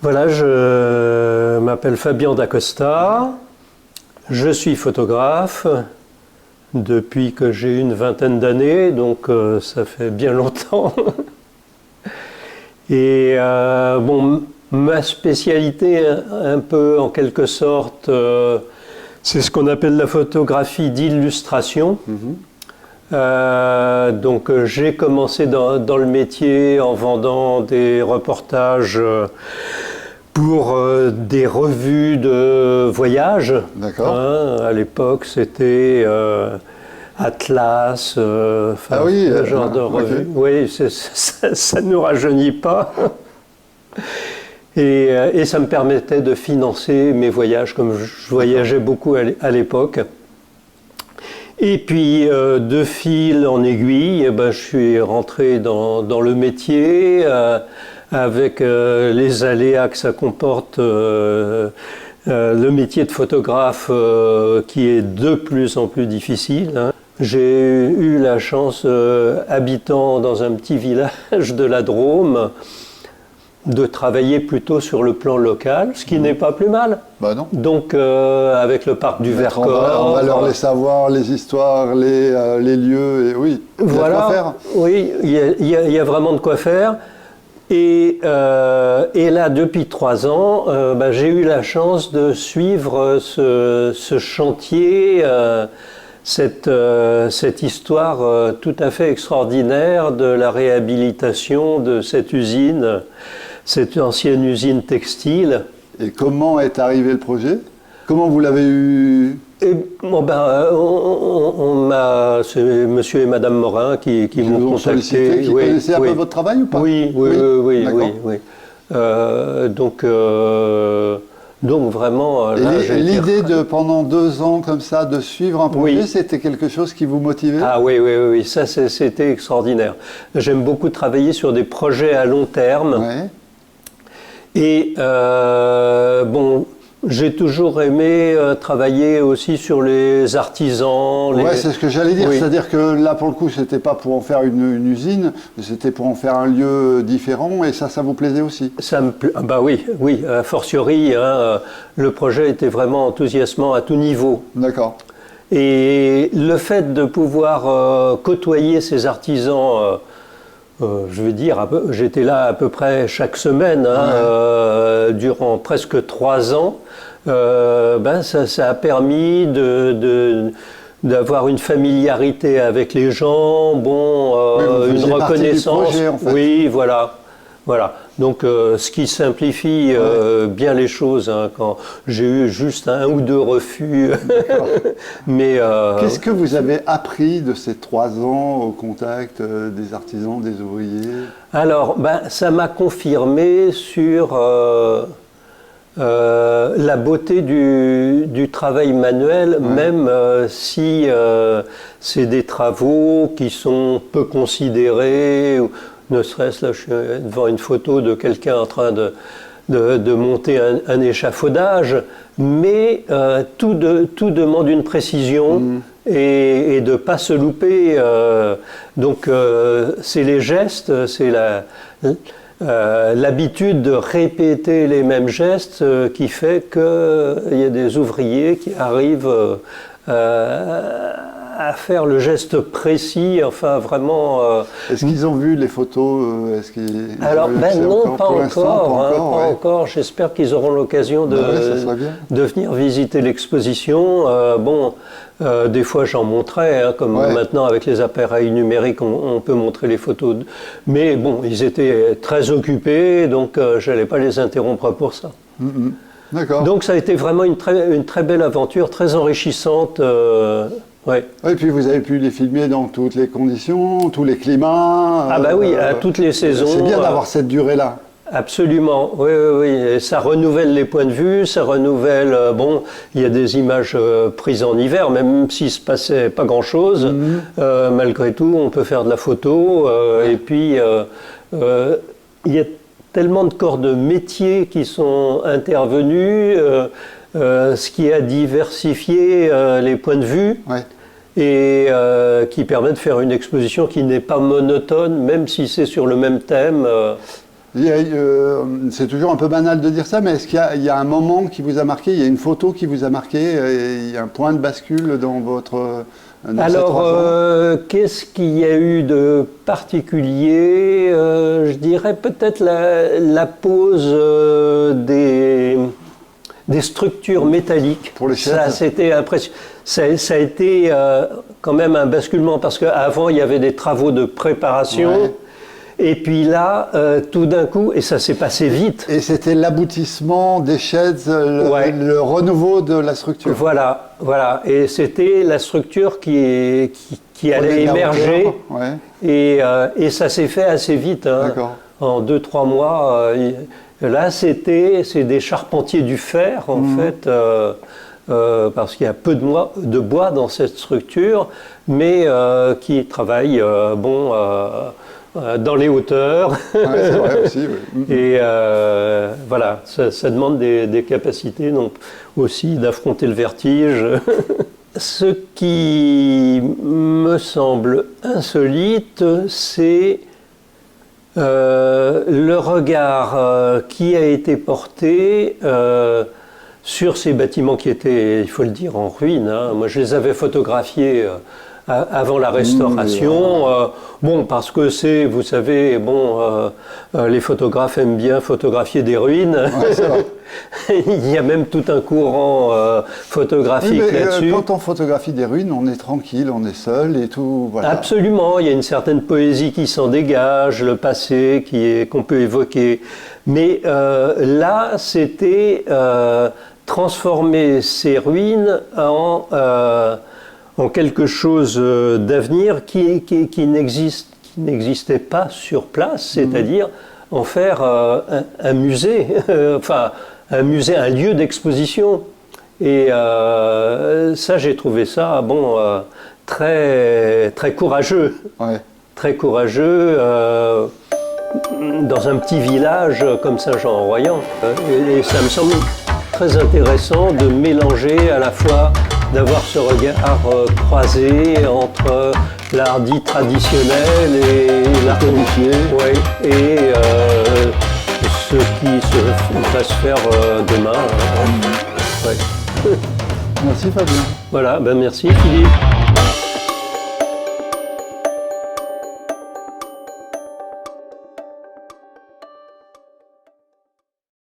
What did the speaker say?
Voilà, je m'appelle Fabien Dacosta, je suis photographe depuis que j'ai une vingtaine d'années, donc ça fait bien longtemps. Et bon, ma spécialité, un peu en quelque sorte, c'est ce qu'on appelle la photographie d'illustration. Donc j'ai commencé dans le métier en vendant des reportages pour des revues de voyage. D'accord. À l'époque, c'était Atlas, Ah oui, ce genre de revue. Okay. Oui, ça ne nous rajeunit pas. Et ça me permettait de financer mes voyages, comme je voyageais beaucoup à l'époque. Et puis, de fil en aiguille, eh ben, je suis rentré dans le métier avec les aléas que ça comporte, le métier de photographe qui est de plus en plus difficile. Hein. J'ai eu la chance, habitant dans un petit village de la Drôme, de travailler plutôt sur le plan local, ce qui n'est pas plus mal. Bah non. Donc, avec le parc du Vercors... On va leur les savoir, les histoires, les lieux, et oui, il y a de quoi faire. Oui, il y a vraiment de quoi faire. Et là, depuis 3 ans, j'ai eu la chance de suivre ce chantier, cette histoire tout à fait extraordinaire de la réhabilitation de cette usine, cette ancienne usine textile. Et comment est arrivé le projet? Comment vous l'avez eu? Et, bon, c'est monsieur et madame Morin qui m'ont contacté. Qui connaissaient un peu votre travail ou pas? Oui. Donc vraiment... l'idée de, pendant 2 ans comme ça, de suivre un projet, c'était quelque chose qui vous motivait? Ah oui, ça c'était extraordinaire. J'aime beaucoup travailler sur des projets à long terme. Ouais. Et bon... J'ai toujours aimé travailler aussi sur les artisans. Ouais, c'est ce que j'allais dire. Oui. C'est-à-dire que là, pour le coup, c'était pas pour en faire une usine, c'était pour en faire un lieu différent. Et ça vous plaisait aussi? Ça me plaît. Bah oui, a fortiori, hein, le projet était vraiment enthousiasmant à tout niveau. D'accord. Et le fait de pouvoir côtoyer ces artisans. Je veux dire, j'étais là à peu près chaque semaine, hein, durant presque 3 ans. Ça a permis d'avoir une familiarité avec les gens, une reconnaissance. Projet, en fait. Oui, voilà. Donc, ce qui simplifie bien les choses, hein, quand j'ai eu juste 1 ou 2 refus. Mais qu'est-ce que vous avez appris de ces 3 ans au contact des artisans, des ouvriers? Alors, ça m'a confirmé sur la beauté du travail manuel, même si c'est des travaux qui sont peu considérés. Ne serait-ce, là, je suis devant une photo de quelqu'un en train de monter un échafaudage, mais tout demande une précision et de ne pas se louper. Donc, c'est les gestes, c'est l'habitude de répéter les mêmes gestes qui fait qu'il y a des ouvriers qui arrivent à faire le geste précis, enfin vraiment... Est-ce qu'ils ont vu les photos? Alors, non, pas encore. J'espère qu'ils auront l'occasion de venir visiter l'exposition. Des fois j'en montrais, hein, comme maintenant avec les appareils numériques, on peut montrer les photos. Mais bon, ils étaient très occupés, donc je n'allais pas les interrompre pour ça. D'accord. Donc ça a été vraiment une très belle aventure, très enrichissante. Et puis vous avez pu les filmer dans toutes les conditions, tous les climats. Oui, à toutes les saisons. C'est bien d'avoir cette durée-là. Absolument, oui. Et ça renouvelle les points de vue, ça renouvelle... il y a des images prises en hiver, même s'il ne se passait pas grand-chose. Malgré tout, on peut faire de la photo. Et puis, il y a tellement de corps de métier qui sont intervenus, ce qui a diversifié les points de vue. Et qui permet de faire une exposition qui n'est pas monotone, même si c'est sur le même thème. C'est toujours un peu banal de dire ça, mais est-ce qu'il y a un moment qui vous a marqué, il y a une photo qui vous a marqué, il y a un point de bascule dans votre... Alors, qu'est-ce qu'il y a eu de particulier? Je dirais peut-être la pose des structures métalliques. Pour les chaises. Ça, c'était impressionnant. Ça a été quand même un basculement, parce qu'avant, il y avait des travaux de préparation. Ouais. Et puis là, tout d'un coup, et ça s'est passé vite. Et c'était l'aboutissement des chaises, le renouveau de la structure. Voilà, voilà. Et c'était la structure qui allait émerger. Ouais. Et ça s'est fait assez vite. Hein. D'accord. En 2-3 mois. Là, c'est des charpentiers du fer, en fait, parce qu'il y a peu de bois dans cette structure, mais qui travaillent, dans les hauteurs. Ouais, c'est vrai aussi, oui. Et voilà, ça demande des capacités donc, aussi d'affronter le vertige. Ce qui me semble insolite, c'est le regard qui a été porté sur ces bâtiments qui étaient, il faut le dire, en ruine. Hein. Moi, je les avais photographiés avant la restauration. Bon, parce que c'est, vous savez, les photographes aiment bien photographier des ruines. Ouais, c'est vrai. Il y a même tout un courant photographique là-dessus. Quand on photographie des ruines, on est tranquille, on est seul et tout. Voilà. Absolument, il y a une certaine poésie qui s'en dégage, le passé qu'on peut évoquer. Mais là, c'était transformer ces ruines en quelque chose d'avenir qui n'existait pas sur place, c'est-à-dire en faire un musée, enfin un musée, un lieu d'exposition. Et ça, j'ai trouvé ça très, très courageux. Ouais. Très courageux dans un petit village comme Saint-Jean-en-Royans. Et ça me semble très intéressant de mélanger à la fois, d'avoir ce regard croisé entre l'art dit traditionnel et l'art codifié. Ouais, et ce qui va se faire demain. Ouais. Merci Fabien. Voilà, merci Philippe.